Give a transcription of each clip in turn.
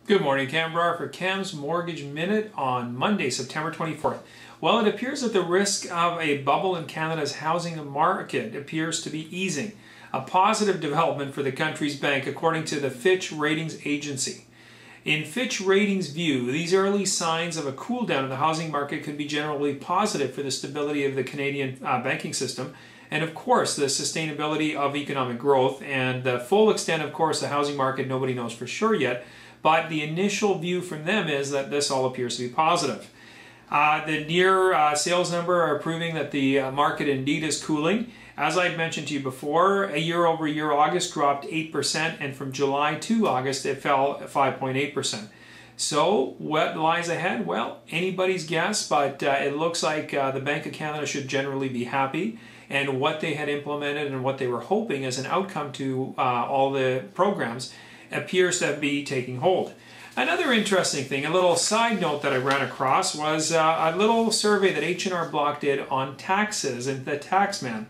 Good morning, Canberra, for Cam's Mortgage Minute on Monday, September 24th. Well, it appears that the risk of a bubble in Canada's housing market appears to be easing, a positive development for the country's bank, according to the Fitch Ratings Agency. In Fitch Ratings' view, these early signs of a cool down in the housing market could be generally positive for the stability of the Canadian banking system, and of course the sustainability of economic growth, and the full extent, of course, the housing market, nobody knows for sure yet. But the initial view from them is that this all appears to be positive. The near sales number are proving that the market indeed is cooling. As I've mentioned to you before, a year-over-year August dropped 8%, and from July to August it fell 5.8%. So what lies ahead? Well, anybody's guess, but it looks like the Bank of Canada should generally be happy. And what they had implemented and what they were hoping as an outcome to all the programs appears to be taking hold. Another interesting thing, a little side note that I ran across, was a little survey that H&R Block did on taxes and the taxman.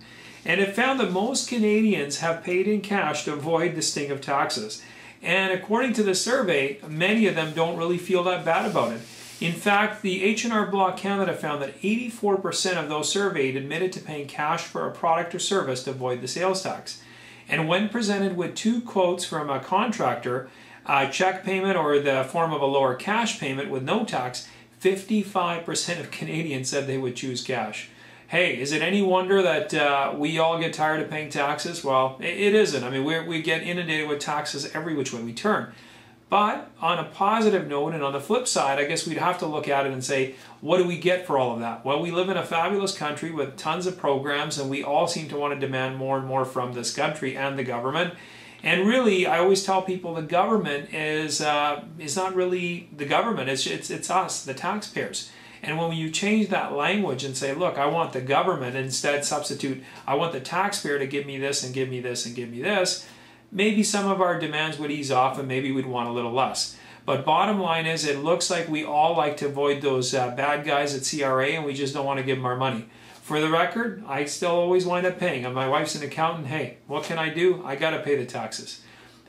And it found that most Canadians have paid in cash to avoid the sting of taxes. And according to the survey, many of them don't really feel that bad about it. In fact, the H&R Block Canada found that 84% of those surveyed admitted to paying cash for a product or service to avoid the sales tax. And when presented with two quotes from a contractor, a check payment or the form of a lower cash payment with no tax, 55% of Canadians said they would choose cash. Hey, is it any wonder that we all get tired of paying taxes? Well, it isn't. I mean, we get inundated with taxes every which way we turn. But on a positive note, and on the flip side, I guess we'd have to look at it and say, what do we get for all of that? Well, we live in a fabulous country with tons of programs, and we all seem to want to demand more and more from this country and the government. And really, I always tell people the government is not really the government. It's us, the taxpayers. And when you change that language and say, look, I want the government, and instead substitute, I want the taxpayer to give me this and give me this and give me this, maybe some of our demands would ease off and maybe we'd want a little less. But bottom line is, it looks like we all like to avoid those bad guys at CRA, and we just don't want to give them our money. For the record, I still always wind up paying. And my wife's an accountant. Hey, what can I do? I got to pay the taxes.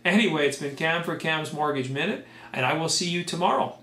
Anyway, it's been Cam for Cam's Mortgage Minute, and I will see you tomorrow.